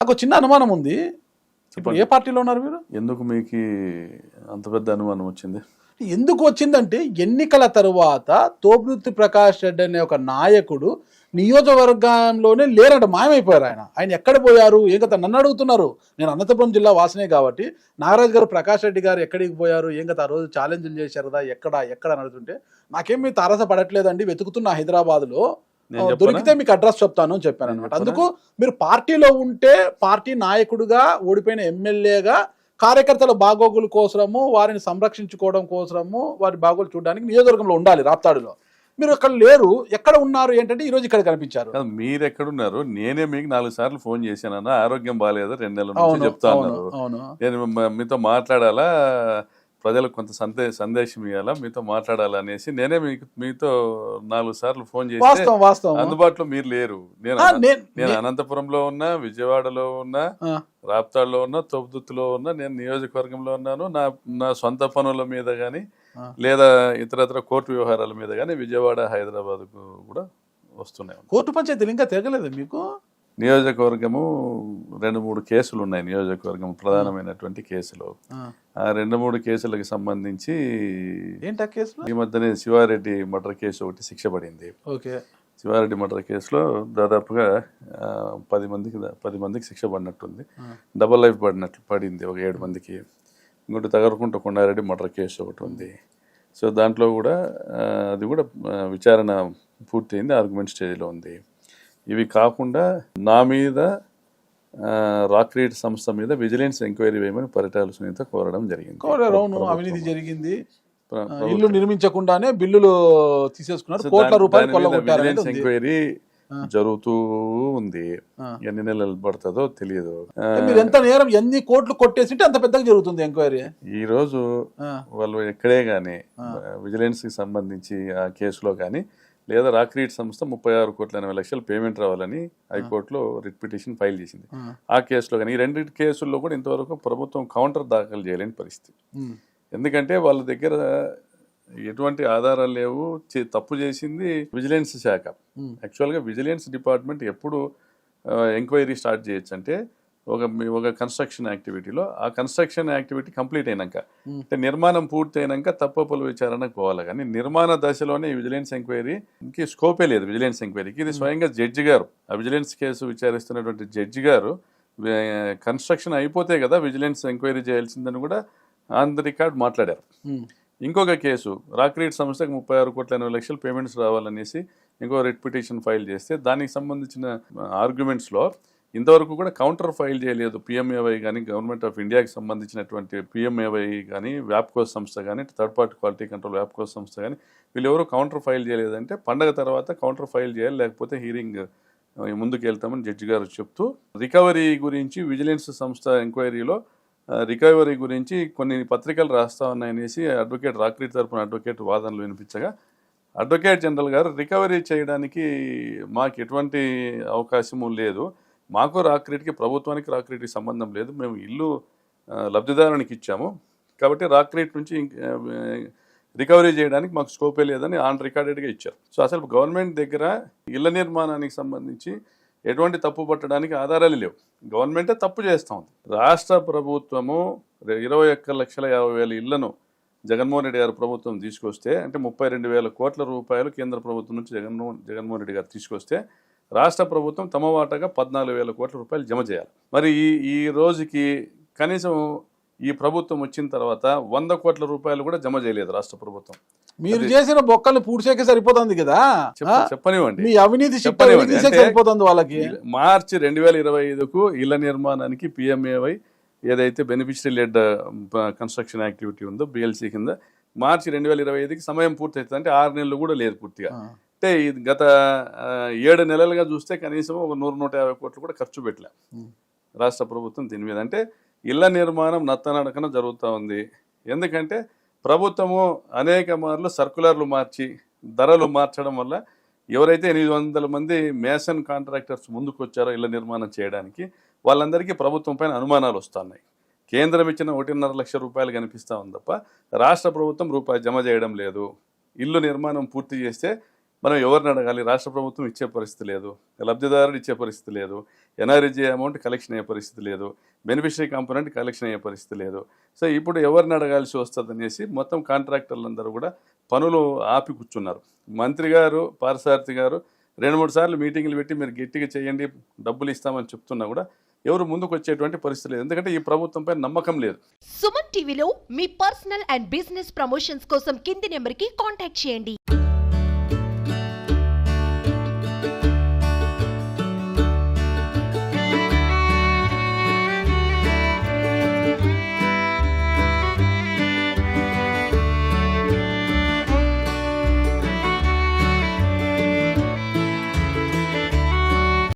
నాకు చిన్న అనుమానం ఉంది. ఇప్పుడు ఏ పార్టీలో ఉన్నారు మీరు? ఎందుకు మీకు అంత పెద్ద అనుమానం వచ్చింది? ఎందుకు వచ్చిందంటే ఎన్నికల తరువాత తోపుదుర్తి ప్రకాష్ రెడ్డి అనే ఒక నాయకుడు నియోజకవర్గంలోనే లేరట, మాయమైపోయారు. ఆయన ఎక్కడ పోయారు ఏం కదా నన్ను అడుగుతున్నారు. నేను అనంతపురం జిల్లా వాసనే కాబట్టి నాగరాజు గారు ప్రకాష్ రెడ్డి గారు ఎక్కడికి పోయారు ఏం కదా ఆ రోజు ఛాలెంజ్లు చేశారు కదా ఎక్కడ అని అడుగుతుంటే నాకేం మీ తారస పడట్లేదండి, వెతుకుతున్నా హైదరాబాద్లో, దొరికితే మీకు అడ్రస్ చెప్తాను అని చెప్పాను అనమాట. అందుకు మీరు పార్టీలో ఉంటే పార్టీ నాయకుడిగా ఓడిపోయిన ఎమ్మెల్యేగా కార్యకర్తల బాగోగుల కోసము వారిని సంరక్షించుకోవడం కోసము వారి బాగోగులు చూడడానికి నియోజకవర్గంలో ఉండాలి. రాప్తాడులో మీరు అక్కడ లేరు. ఎక్కడ ఉన్నారు ఏంటంటే ఈ రోజు ఇక్కడ కనిపించారు. మీరు ఎక్కడున్నారు? నేనే మీకు 4 సార్లు ఫోన్ చేశానన్నా, ఆరోగ్యం బాగాలేదు 2 నెలల నుంచి చెప్తా ఉన్నారు. నేను మీతో మాట్లాడాలా, ప్రజలకు కొంత సందేశం ఇవ్వాలా, మీతో మాట్లాడాలనేసి నేనే మీతో 4 సార్లు ఫోన్ చేసి అందుబాటులో మీరు లేరు. నేను అనంతపురంలో ఉన్నా, విజయవాడలో ఉన్నా, రాప్తాడులో ఉన్నా, తోపుదుత్తులో ఉన్నా, నేను నియోజకవర్గంలో ఉన్నాను. నా సొంత పనుల మీద కానీ లేదా ఇతరత్ర కోర్టు వ్యవహారాల మీద కానీ విజయవాడ, హైదరాబాద్ కూడా వస్తున్నాయి. కోర్టు పంచాయతీలు ఇంకా తెగలేదు మీకు? నియోజకవర్గము 2-3 కేసులు ఉన్నాయి. నియోజకవర్గం ప్రధానమైనటువంటి కేసులు. ఆ 2-3 కేసులకు సంబంధించి ఏంటి ఆ కేసులు? ఈ మధ్యనే శివారెడ్డి మర్డర్ కేసు ఒకటి శిక్ష పడింది. శివారెడ్డి మర్డర్ కేసులో దాదాపుగా 10 మందికి శిక్ష పడినట్టుంది. డబుల్ లైఫ్ పడింది ఒక 7 మందికి. ఇంకోటి తగరకుంట కొండారెడ్డి మర్డర్ కేసు ఒకటి ఉంది. సో దాంట్లో కూడా అది కూడా విచారణ పూర్తయింది, ఆర్గ్యుమెంట్ స్టేజ్లో ఉంది. ఇవి కాకుండా నా మీద రాక్రీట్ సంస్థ మీద విజిలెన్స్ ఎంక్వైరీ వేయమని పరిటాల సునీత కోరడం జరిగింది. అవినీతి జరిగింది, ఇల్లు నిర్మించకుండానే బిల్లులు తీసేసుకున్నారు, కోట్ల రూపాయలు కొల్లగొట్టారు. విజిలెన్స్ ఎంక్వైరీ జరుగుతూ ఉంది. ఎన్ని నెలలు పడుతుందో తెలియదు. మీరు ఎంత నేరం ఎన్ని కోట్లు కొట్టేసింటే అంత పెద్దగా జరుగుతుంది ఎంక్వైరీ. ఈ రోజు వాళ్ళు ఎక్కడే గానీ విజిలెన్స్ కి సంబంధించి ఆ కేసులో కానీ లేదా రాక్రీట్ సంస్థ 36,80,00,000 పేమెంట్ రావాలని హైకోర్టులో రిట్ పిటిషన్ ఫైల్ చేసింది. ఆ కేసులో కానీ ఈ 2 కేసుల్లో కూడా ఇంతవరకు ప్రభుత్వం కౌంటర్ దాఖలు చేయలేని పరిస్థితి. ఎందుకంటే వాళ్ళ దగ్గర ఎటువంటి ఆధారాలు లేవు. తప్పు చేసింది విజిలెన్స్ శాఖ. యాక్చువల్గా విజిలెన్స్ డిపార్ట్మెంట్ ఎప్పుడు ఎంక్వైరీ స్టార్ట్ చేయొచ్చు అంటే ఒక కన్స్ట్రక్షన్ యాక్టివిటీలో ఆ కన్స్ట్రక్షన్ యాక్టివిటీ కంప్లీట్ అయినాక, అంటే నిర్మాణం పూర్తి అయినాక తప్పప్పుల విచారణకు పోవాలి. కానీ నిర్మాణ దశలోనే విజిలెన్స్ ఎంక్వైరీకి స్కోపే లేదు. విజిలెన్స్ ఎంక్వైరీకి ఇది స్వయంగా జడ్జి గారు, ఆ విజిలెన్స్ కేసు విచారిస్తున్నటువంటి జడ్జి గారు కన్స్ట్రక్షన్ అయిపోతే కదా విజిలెన్స్ ఎంక్వైరీ చేయాల్సిందని కూడా ఆన్ ది రికార్డ్ మాట్లాడారు. ఇంకొక కేసు రాక్రీట్ సంస్థకు 36,80,00,000 పేమెంట్స్ రావాలనేసి ఇంకో రిట్ పిటిషన్ ఫైల్ చేస్తే దానికి సంబంధించిన ఆర్గ్యుమెంట్స్లో ఇంతవరకు కూడా కౌంటర్ ఫైల్ చేయలేదు. పిఎంఏవై కానీ గవర్నమెంట్ ఆఫ్ ఇండియాకి సంబంధించినటువంటి పిఎంఏవై కానీ వ్యాప్కోస్ సంస్థ కానీ థర్డ్ పార్టీ క్వాలిటీ కంట్రోల్ వ్యాప్కోస్ సంస్థ కానీ వీళ్ళెవరూ కౌంటర్ ఫైల్ చేయలేదంటే పండగ తర్వాత కౌంటర్ ఫైల్ చేయాలి, లేకపోతే హీరింగ్ ముందుకు వెళ్తామని జడ్జి గారు చెప్తూ రికవరీ గురించి విజిలెన్స్ సంస్థ ఎంక్వైరీలో రికవరీ గురించి కొన్ని పత్రికలు రాస్తా ఉన్నాయనేసి అడ్వకేట్ రాక్రీట్ తరపున అడ్వకేట్ వాదనలు వినిపించగా అడ్వకేట్ జనరల్ గారు రికవరీ చేయడానికి మాకు ఎటువంటి అవకాశము లేదు, మాకు రాక్రీట్కి ప్రభుత్వానికి రాక్రీట్కి సంబంధం లేదు, మేము ఇల్లు లబ్ధిదారునికి ఇచ్చాము కాబట్టి రాక్రీట్ నుంచి రికవరీ చేయడానికి మాకు స్కోపే లేదని ఆన్ రికార్డెడ్గా ఇచ్చారు. సో అసలు గవర్నమెంట్ దగ్గర ఇళ్ల నిర్మాణానికి సంబంధించి ఎటువంటి తప్పు పట్టడానికి ఆధారాలు లేవు. గవర్నమెంటే తప్పు చేస్తూ ఉంది. రాష్ట్ర ప్రభుత్వము 21,50,000 ఇళ్లను జగన్మోహన్ రెడ్డి గారు ప్రభుత్వం తీసుకొస్తే, అంటే 32,000 కోట్ల రూపాయలు కేంద్ర ప్రభుత్వం నుంచి జగన్మోహన్ రెడ్డి గారు తీసుకొస్తే రాష్ట్ర ప్రభుత్వం తమ వాటాగా 14,000 కోట్ల రూపాయలు జమ చేయాలి. మరి ఈ రోజుకి కనీసం ఈ ప్రభుత్వం వచ్చిన తర్వాత 100 కోట్ల రూపాయలు కూడా జమ చేయలేదు రాష్ట్ర ప్రభుత్వం. మీరు చేసిన బొక్కలు పూడ్చేకే సరిపోతుంది కదా, చెప్పనివ్వండి. మీ అవినీతి సరిపోతుంది వాళ్ళకి. మార్చి 2025కు ఇళ్ల నిర్మాణానికి పిఎంఏవై ఏదైతే బెనిఫిషరీ లెడ్ కన్స్ట్రక్షన్ యాక్టివిటీ ఉందో బిఎల్సి కింద మార్చి 2025కి సమయం పూర్తవుతుంది. అంటే 6 నెలలు కూడా లేదు పూర్తిగా. అంటే గత 7 నెలలుగా చూస్తే కనీసం ఒక 100-150 కోట్లు కూడా ఖర్చు పెట్టలే రాష్ట్ర ప్రభుత్వం దీని మీద. అంటే ఇళ్ల నిర్మాణం నత్తనడకన జరుగుతూ ఉంది. ఎందుకంటే ప్రభుత్వము అనేక మార్లు సర్కులర్లు మార్చి ధరలు మార్చడం వల్ల ఎవరైతే 800 మంది మేసన్ కాంట్రాక్టర్స్ ముందుకు వచ్చారో ఇళ్ల నిర్మాణం చేయడానికి వాళ్ళందరికీ ప్రభుత్వం పైన అనుమానాలు వస్తున్నాయి. కేంద్రం ఇచ్చిన 1.5 లక్షల రూపాయలు కనిపిస్తూ ఉంది తప్ప రాష్ట్ర ప్రభుత్వం రూపాయి జమ చేయడం లేదు. ఇల్లు నిర్మాణం పూర్తి చేస్తే మనం ఎవరిని అడగాలి? రాష్ట్ర ప్రభుత్వం ఇచ్చే పరిస్థితి లేదు, లబ్ధిదారుడు ఇచ్చే పరిస్థితి లేదు, ఎన్ఆర్ఈజీ అమౌంట్ కలెక్షన్ అయ్యే పరిస్థితి లేదు, బెనిఫిషరీ కాంపోనెంట్ కలెక్షన్ అయ్యే పరిస్థితి లేదు. సో ఇప్పుడు ఎవరిని అడగాల్సి వస్తుంది అనేసి మొత్తం కాంట్రాక్టర్లందరూ కూడా పనులు ఆపి కూర్చున్నారు. మంత్రి గారు పార్థసారథి గారు 2-3 సార్లు మీటింగ్లు పెట్టి మీరు గట్టిగా చేయండి, డబ్బులు ఇస్తామని చెప్తున్నా కూడా ఎవరు ముందుకు వచ్చేటువంటి పరిస్థితి లేదు. ఎందుకంటే ఈ ప్రభుత్వంపై నమ్మకం లేదు. సుమన్ టీవీలో మీ పర్సనల్ అండ్ బిజినెస్ ప్రమోషన్స్ కోసం కింది నెంబర్కి కాంటాక్ట్ చేయండి.